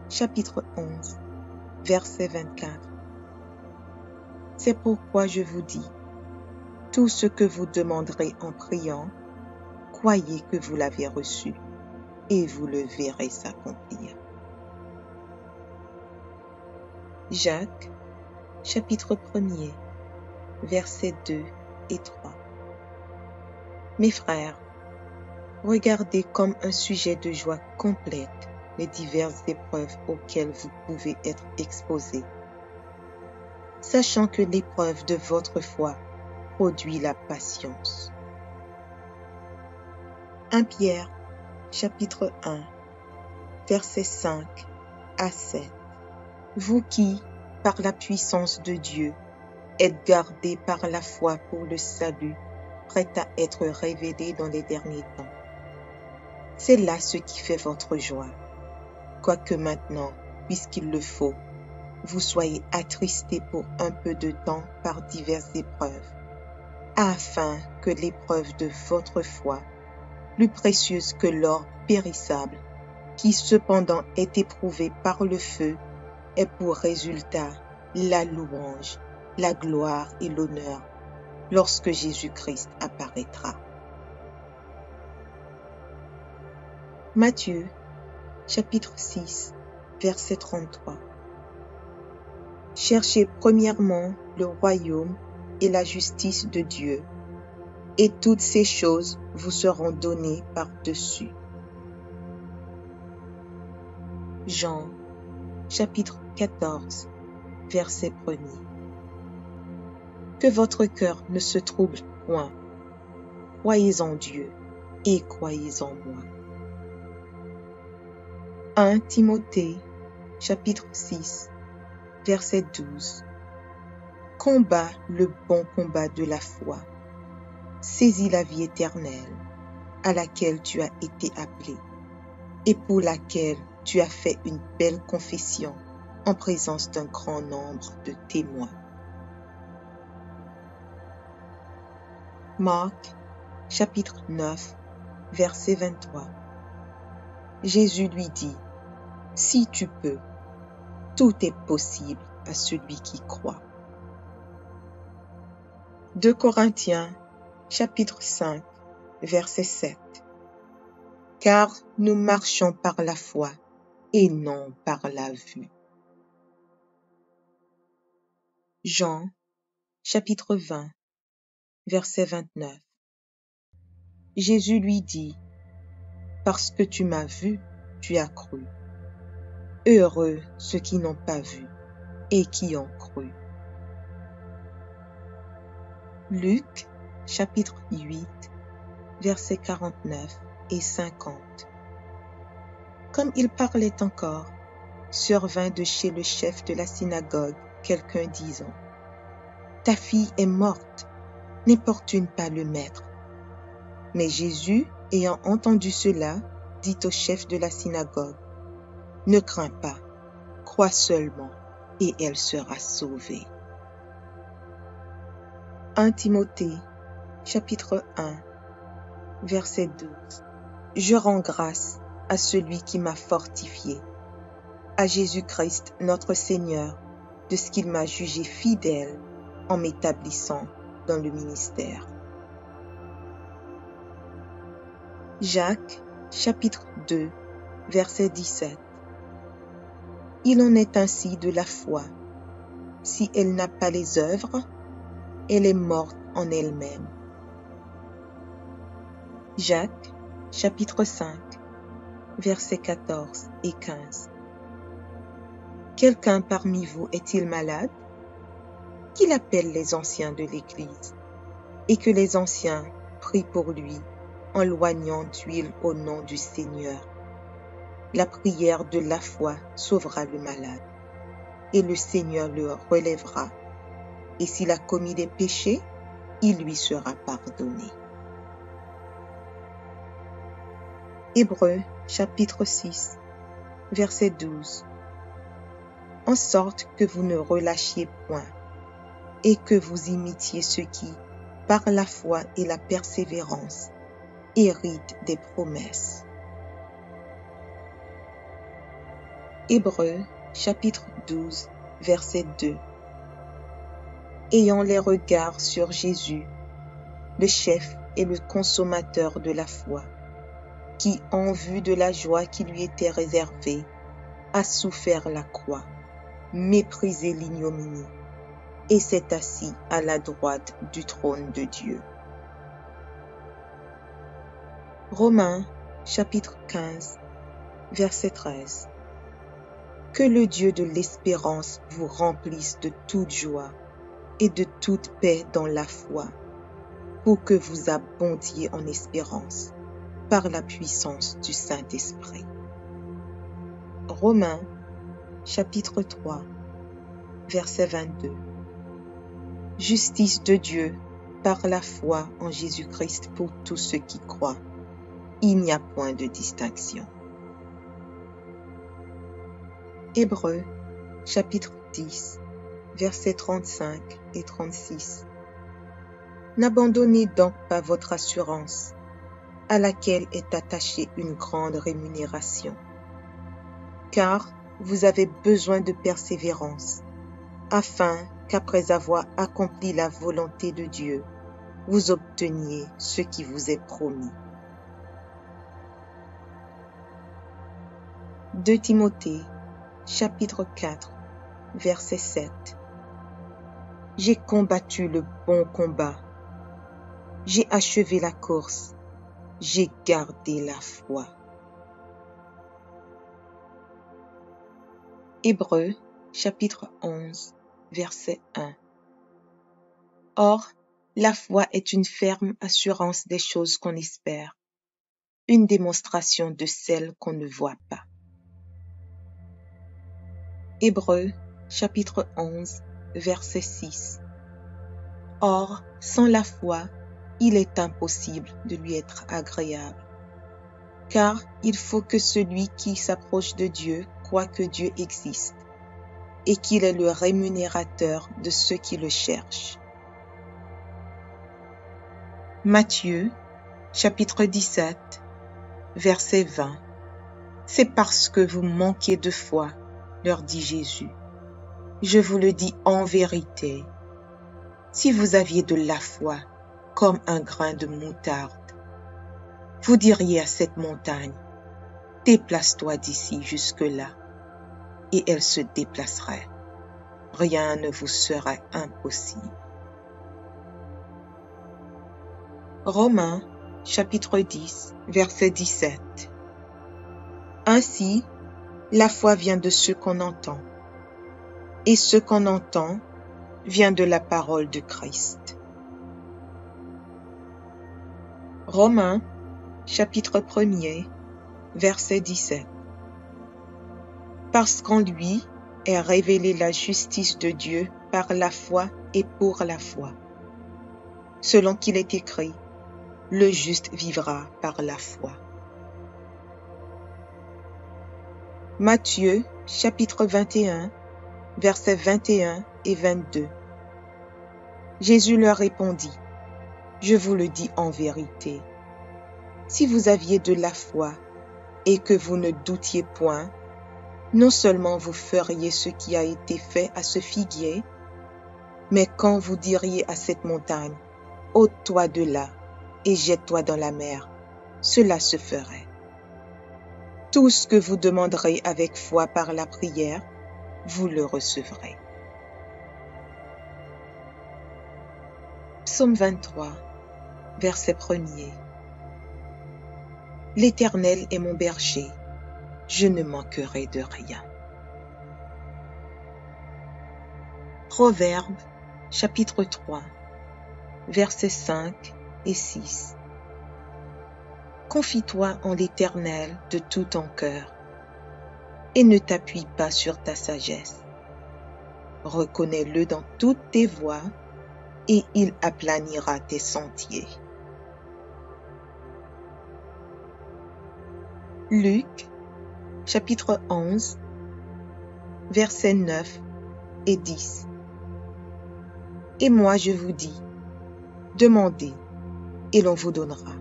chapitre 11, verset 24. C'est pourquoi je vous dis, tout ce que vous demanderez en priant, croyez que vous l'avez reçu, et vous le verrez s'accomplir. Jacques, chapitre 1er, versets 2 et 3. Mes frères, regardez comme un sujet de joie complète les diverses épreuves auxquelles vous pouvez être exposés, sachant que l'épreuve de votre foi produit la patience. 1 Pierre, chapitre 1, versets 5 à 7. Vous qui, par la puissance de Dieu, êtes gardés par la foi pour le salut, prêt à être révélé dans les derniers temps. C'est là ce qui fait votre joie, quoique maintenant, puisqu'il le faut, vous soyez attristés pour un peu de temps par diverses épreuves, afin que l'épreuve de votre foi, plus précieuse que l'or périssable, qui cependant est éprouvé par le feu, ait pour résultat la louange, la gloire et l'honneur lorsque Jésus-Christ apparaîtra. Matthieu, chapitre 6, verset 33. Cherchez premièrement le royaume et la justice de Dieu, et toutes ces choses vous seront données par-dessus. Jean, chapitre 14, verset 1er. Que votre cœur ne se trouble point. Croyez en Dieu et croyez en moi. 1 Timothée, chapitre 6, verset 12. Combat le bon combat de la foi. Saisis la vie éternelle, à laquelle tu as été appelé, et pour laquelle tu as fait une belle confession en présence d'un grand nombre de témoins. Marc, chapitre 9, verset 23. Jésus lui dit, « Si tu peux, tout est possible à celui qui croit. » 2 Corinthiens, chapitre 5, verset 7. Car nous marchons par la foi et non par la vue. Jean, chapitre 20, verset 29. Jésus lui dit, « Parce que tu m'as vu, tu as cru. Heureux ceux qui n'ont pas vu et qui ont cru. » Luc, chapitre 8, versets 49 et 50. Comme il parlait encore, survint de chez le chef de la synagogue quelqu'un disant : « Ta fille est morte, n'importune pas le maître. » Mais Jésus, ayant entendu cela, dit au chef de la synagogue : « Ne crains pas, crois seulement, et elle sera sauvée. » 1 Timothée, chapitre 1, verset 12. Je rends grâce à celui qui m'a fortifié, à Jésus-Christ notre Seigneur, de ce qu'il m'a jugé fidèle en m'établissant dans le ministère. Jacques, chapitre 2, verset 17. Il en est ainsi de la foi. Si elle n'a pas les œuvres, elle est morte en elle-même. Jacques, chapitre 5, versets 14 et 15. Quelqu'un parmi vous est-il malade? Qu'il appelle les anciens de l'Église, et que les anciens prient pour lui, en loignant d'huile au nom du Seigneur. La prière de la foi sauvera le malade, et le Seigneur le relèvera. Et s'il a commis des péchés, il lui sera pardonné. Hébreux, chapitre 6, verset 12. En sorte que vous ne relâchiez point, et que vous imitiez ceux qui, par la foi et la persévérance, héritent des promesses. Hébreux, chapitre 12, verset 2. Ayant les regards sur Jésus, le chef et le consommateur de la foi, qui, en vue de la joie qui lui était réservée, a souffert la croix, méprisé l'ignominie, et s'est assis à la droite du trône de Dieu. Romains, chapitre 15, verset 13. Que le Dieu de l'espérance vous remplisse de toute joie et de toute paix dans la foi, pour que vous abondiez en espérance, par la puissance du Saint-Esprit. Romains, chapitre 3, verset 22. Justice de Dieu par la foi en Jésus-Christ pour tous ceux qui croient. Il n'y a point de distinction. Hébreux, chapitre 10, versets 35 et 36. N'abandonnez donc pas votre assurance, à laquelle est attachée une grande rémunération, car vous avez besoin de persévérance, afin qu'après avoir accompli la volonté de Dieu, vous obteniez ce qui vous est promis. 2 Timothée, chapitre 4, verset 7. J'ai combattu le bon combat, j'ai achevé la course, j'ai gardé la foi. Hébreux, chapitre 11, verset 1. Or, la foi est une ferme assurance des choses qu'on espère, une démonstration de celles qu'on ne voit pas. Hébreux, chapitre 11, verset 6. Or, sans la foi, il est impossible de lui être agréable, car il faut que celui qui s'approche de Dieu croit que Dieu existe et qu'il est le rémunérateur de ceux qui le cherchent. Matthieu, chapitre 17, verset 20. C'est parce que vous manquez de foi, leur dit Jésus. Je vous le dis en vérité, si vous aviez de la foi comme un grain de moutarde, vous diriez à cette montagne, déplace-toi d'ici jusque-là, et elle se déplacerait. Rien ne vous serait impossible. Romains, chapitre 10, verset 17. Ainsi, la foi vient de ce qu'on entend, et ce qu'on entend vient de la parole de Christ. Romains, chapitre 1er, verset 17. Parce qu'en lui est révélée la justice de Dieu par la foi et pour la foi. Selon qu'il est écrit, le juste vivra par la foi. Matthieu, chapitre 21, versets 21 et 22. Jésus leur répondit, « Je vous le dis en vérité, si vous aviez de la foi et que vous ne doutiez point, non seulement vous feriez ce qui a été fait à ce figuier, mais quand vous diriez à cette montagne, « ôte-toi de là et jette-toi dans la mer », cela se ferait. Tout ce que vous demanderez avec foi par la prière, vous le recevrez. Psaume 23, verset 1er. L'Éternel est mon berger, je ne manquerai de rien. Proverbes, chapitre 3, versets 5 et 6. Confie-toi en l'Éternel de tout ton cœur, et ne t'appuie pas sur ta sagesse. Reconnais-le dans toutes tes voies, et il aplanira tes sentiers. Luc, chapitre 11, versets 9 et 10. Et moi je vous dis, demandez, et l'on vous donnera.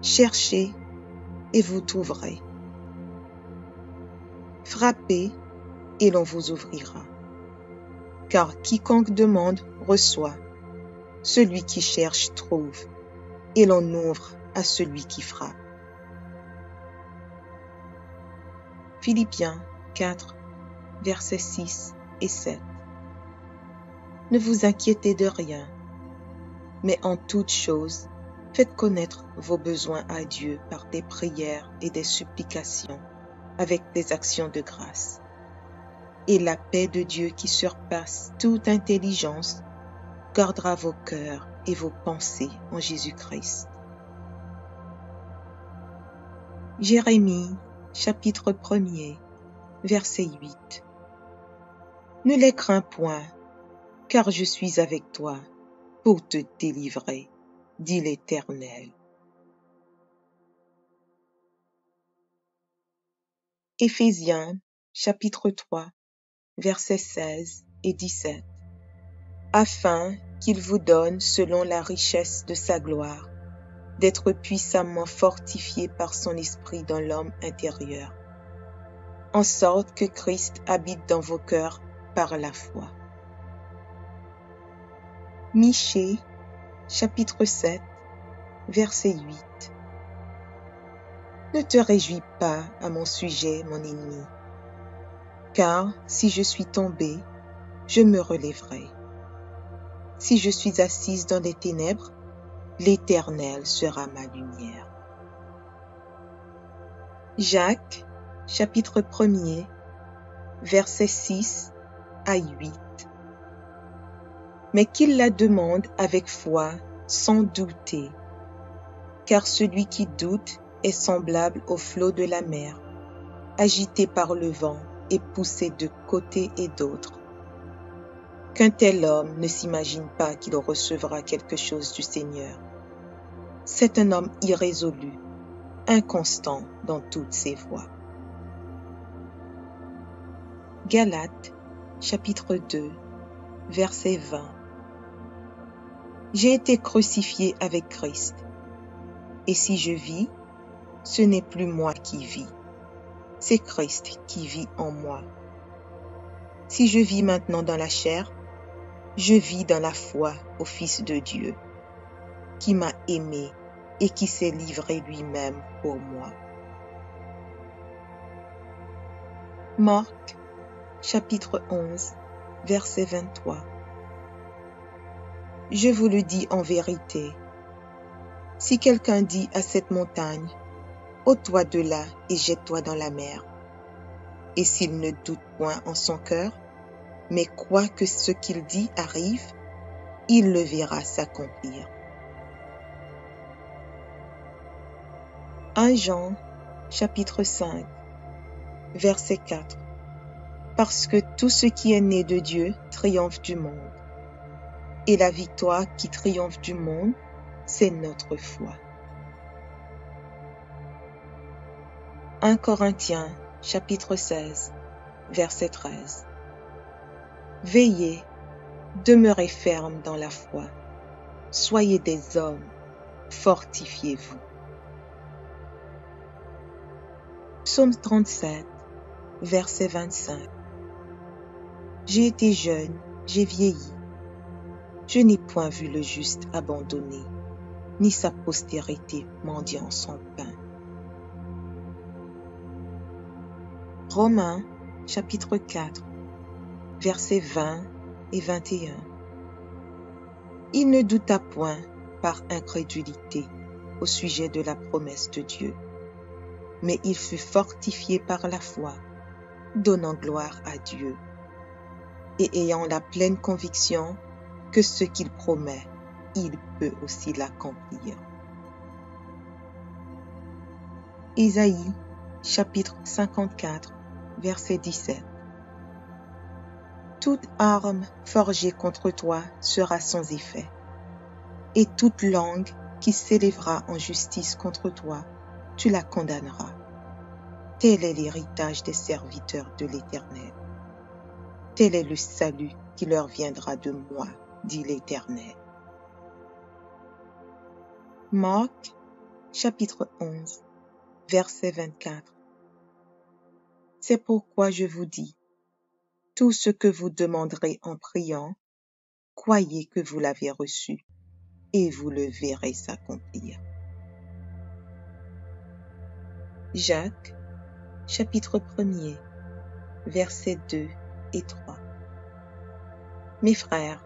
Cherchez, et vous trouverez. Frappez, et l'on vous ouvrira. Car quiconque demande reçoit, celui qui cherche trouve, et l'on ouvre à celui qui frappe. Philippiens 4, versets 6 et 7. Ne vous inquiétez de rien, mais en toute chose, faites connaître vos besoins à Dieu par des prières et des supplications, avec des actions de grâce. Et la paix de Dieu qui surpasse toute intelligence gardera vos cœurs et vos pensées en Jésus-Christ. Jérémie, chapitre 1er, verset 8. Ne les crains point, car je suis avec toi pour te délivrer, dit l'Éternel. Éphésiens, chapitre 3, versets 16 et 17. Afin qu'il vous donne, selon la richesse de sa gloire, d'être puissamment fortifié par son esprit dans l'homme intérieur, en sorte que Christ habite dans vos cœurs par la foi. Michée, chapitre 7, verset 8. Ne te réjouis pas à mon sujet, mon ennemi, car si je suis tombé, je me relèverai. Si je suis assise dans les ténèbres, l'Éternel sera ma lumière. Jacques, chapitre 1er, versets 6 à 8. Mais qu'il la demande avec foi, sans douter, car celui qui doute est semblable au flot de la mer, agité par le vent et poussé de côté et d'autre. Qu'un tel homme ne s'imagine pas qu'il recevra quelque chose du Seigneur. C'est un homme irrésolu, inconstant dans toutes ses voies. Galates, chapitre 2, verset 20. J'ai été crucifié avec Christ, et si je vis, ce n'est plus moi qui vis, c'est Christ qui vit en moi. Si je vis maintenant dans la chair, je vis dans la foi au Fils de Dieu, qui m'a aimé et qui s'est livré lui-même pour moi. Marc, chapitre 11, verset 23. Je vous le dis en vérité, si quelqu'un dit à cette montagne, « ôte-toi de là et jette-toi dans la mer », et s'il ne doute point en son cœur, mais croit que ce qu'il dit arrive, il le verra s'accomplir. 1 Jean, chapitre 5, verset 4. Parce que tout ce qui est né de Dieu triomphe du monde. Et la victoire qui triomphe du monde, c'est notre foi. 1 Corinthiens, chapitre 16, verset 13. Veillez, demeurez fermes dans la foi. Soyez des hommes, fortifiez-vous. Psaume 37, verset 25. J'ai été jeune, j'ai vieilli. Je n'ai point vu le juste abandonné, ni sa postérité mendiant son pain. Romains, chapitre 4, versets 20 et 21. Il ne douta point par incrédulité au sujet de la promesse de Dieu, mais il fut fortifié par la foi, donnant gloire à Dieu, et ayant la pleine conviction que ce qu'il promet, il peut aussi l'accomplir. Isaïe, chapitre 54, verset 17. Toute arme forgée contre toi sera sans effet, et toute langue qui s'élèvera en justice contre toi, tu la condamneras. Tel est l'héritage des serviteurs de l'Éternel. Tel est le salut qui leur viendra de moi, dit l'Éternel. Marc, chapitre 11, verset 24. C'est pourquoi je vous dis, tout ce que vous demanderez en priant, croyez que vous l'avez reçu, et vous le verrez s'accomplir. Jacques, chapitre 1er, versets 2 et 3. Mes frères,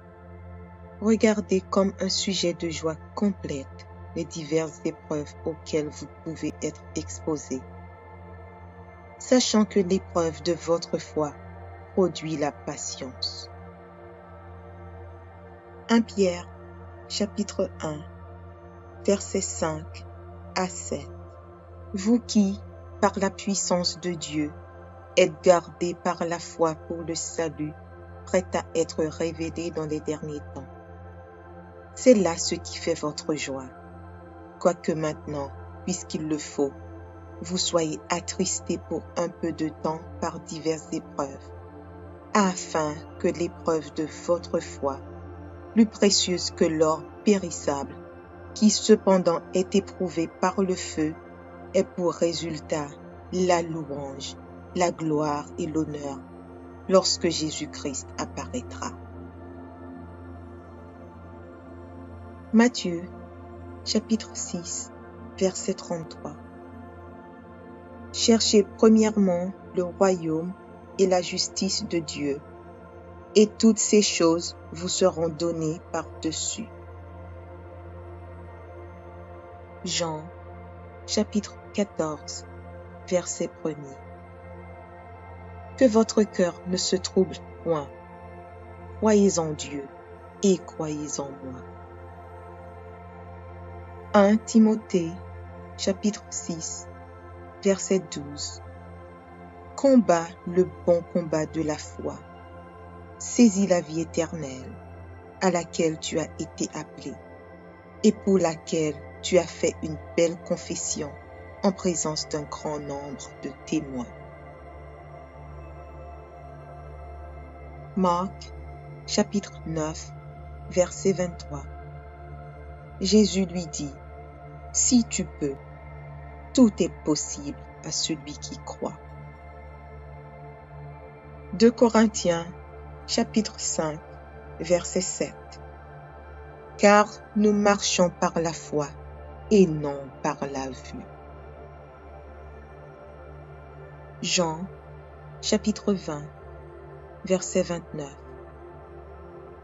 regardez comme un sujet de joie complète les diverses épreuves auxquelles vous pouvez être exposés, sachant que l'épreuve de votre foi produit la patience. 1 Pierre, chapitre 1, versets 5 à 7. Vous qui, par la puissance de Dieu, êtes gardés par la foi pour le salut, prêt à être révélé dans les derniers temps. C'est là ce qui fait votre joie, quoique maintenant, puisqu'il le faut, vous soyez attristés pour un peu de temps par diverses épreuves, afin que l'épreuve de votre foi, plus précieuse que l'or périssable, qui cependant est éprouvé par le feu, ait pour résultat la louange, la gloire et l'honneur lorsque Jésus-Christ apparaîtra. Matthieu, chapitre 6, verset 33. Cherchez premièrement le royaume et la justice de Dieu, et toutes ces choses vous seront données par-dessus. Jean, chapitre 14, verset 1er. Que votre cœur ne se trouble point. Croyez en Dieu et croyez en moi. 1 Timothée, chapitre 6, verset 12. Combat le bon combat de la foi. Saisis la vie éternelle, à laquelle tu as été appelé, et pour laquelle tu as fait une belle confession en présence d'un grand nombre de témoins. Marc, chapitre 9, verset 23. Jésus lui dit, « Si tu peux, tout est possible à celui qui croit. » 2 Corinthiens, chapitre 5, verset 7. Car nous marchons par la foi et non par la vue. Jean, chapitre 20, verset 29.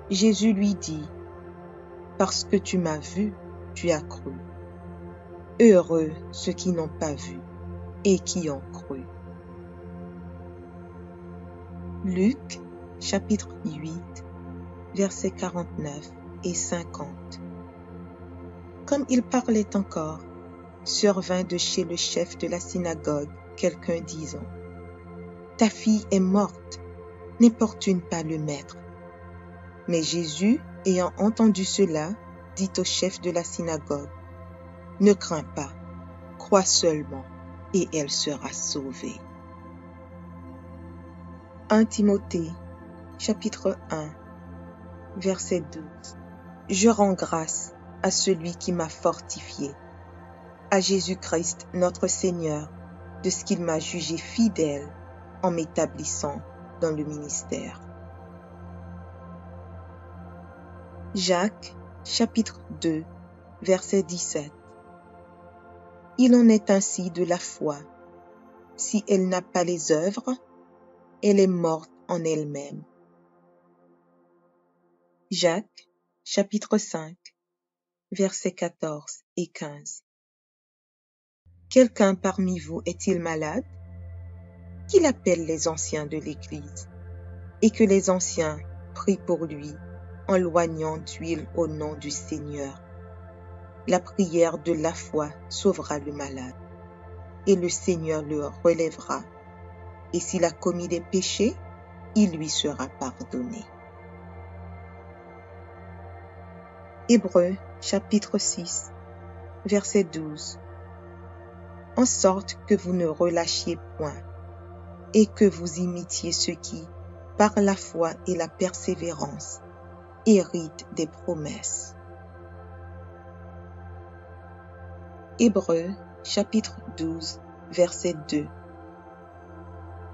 Jésus lui dit, « Parce que tu m'as vu, tu as cru. Heureux ceux qui n'ont pas vu et qui ont cru. » Luc, chapitre 8, versets 49 et 50. Comme il parlait encore, survint de chez le chef de la synagogue quelqu'un disant: « Ta fille est morte, n'importune pas le maître. » Mais Jésus, ayant entendu cela, dit au chef de la synagogue: « Ne crains pas, crois seulement, et elle sera sauvée. » 1 Timothée, chapitre 1, verset 12. Je rends grâce à celui qui m'a fortifié, à Jésus-Christ notre Seigneur, de ce qu'il m'a jugé fidèle en m'établissant dans le ministère. Jacques, chapitre 2, verset 17. Il en est ainsi de la foi. Si elle n'a pas les œuvres, elle est morte en elle-même. Jacques, chapitre 5, versets 14 et 15. Quelqu'un parmi vous est-il malade? Qu'il appelle les anciens de l'Église, et que les anciens prient pour lui en loignant d'huile au nom du Seigneur. La prière de la foi sauvera le malade, et le Seigneur le relèvera. Et s'il a commis des péchés, il lui sera pardonné. Hébreux, chapitre 6, verset 12. En sorte que vous ne relâchiez point, et que vous imitiez ceux qui, par la foi et la persévérance, héritent des promesses. Hébreux, chapitre 12, verset 2.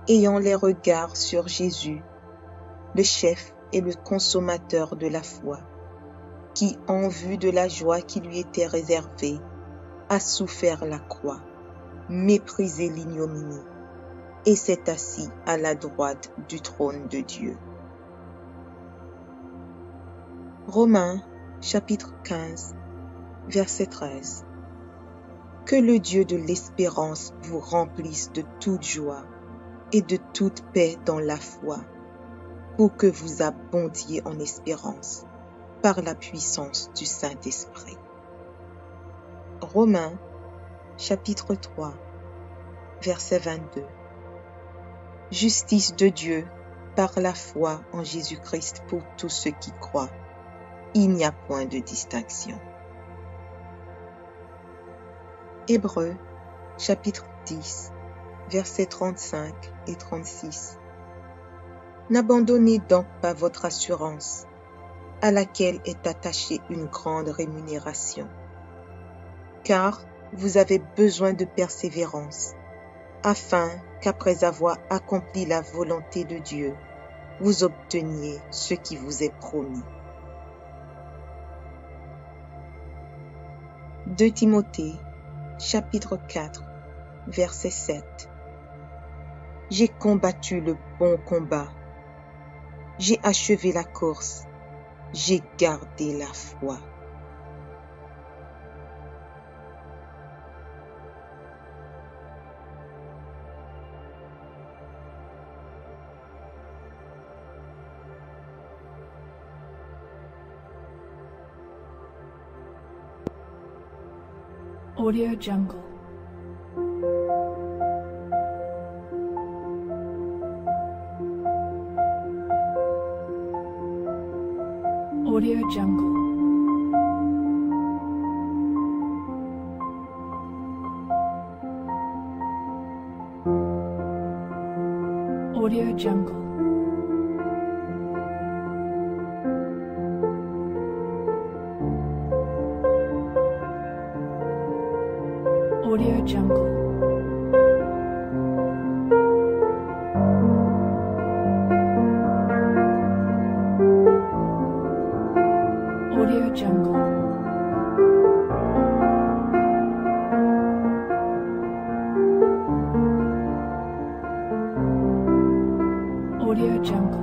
Ayant les regards sur Jésus, le chef et le consommateur de la foi, qui, en vue de la joie qui lui était réservée, a souffert la croix, méprisé l'ignominie, et s'est assis à la droite du trône de Dieu. Romains, chapitre 15, verset 13. Que le Dieu de l'espérance vous remplisse de toute joie et de toute paix dans la foi, pour que vous abondiez en espérance par la puissance du Saint-Esprit. Romains, chapitre 3, verset 22. Justice de Dieu par la foi en Jésus-Christ pour tous ceux qui croient. Il n'y a point de distinction. Hébreux, chapitre 10, versets 35 et 36. N'abandonnez donc pas votre assurance, à laquelle est attachée une grande rémunération, car vous avez besoin de persévérance, afin qu'après avoir accompli la volonté de Dieu, vous obteniez ce qui vous est promis. 2 Timothée, chapitre 4, verset 7. J'ai combattu le bon combat, j'ai achevé la course, j'ai gardé la foi. Audio Jungle. Audio Jungle. Audio Jungle. Audio Jungle. Audio Jungle. Audio Jungle.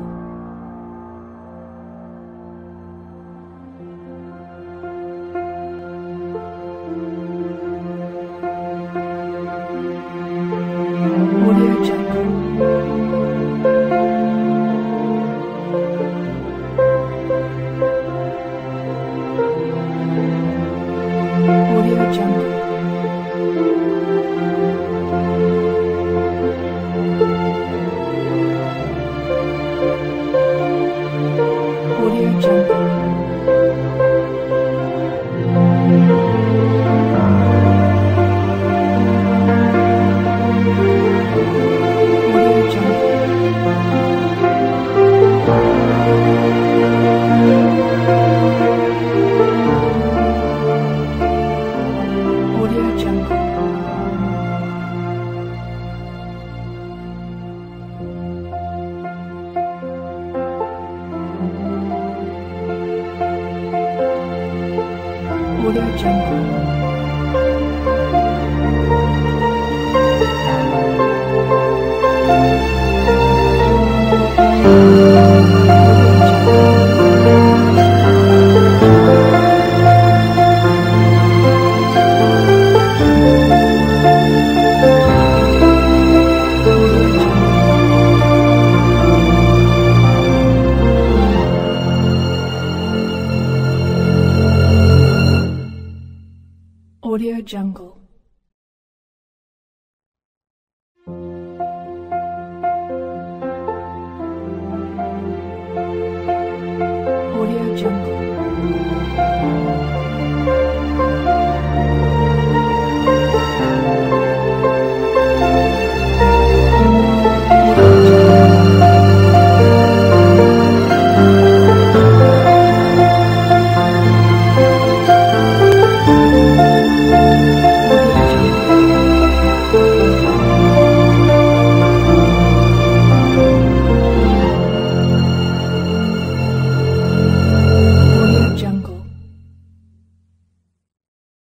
Audio Jungle.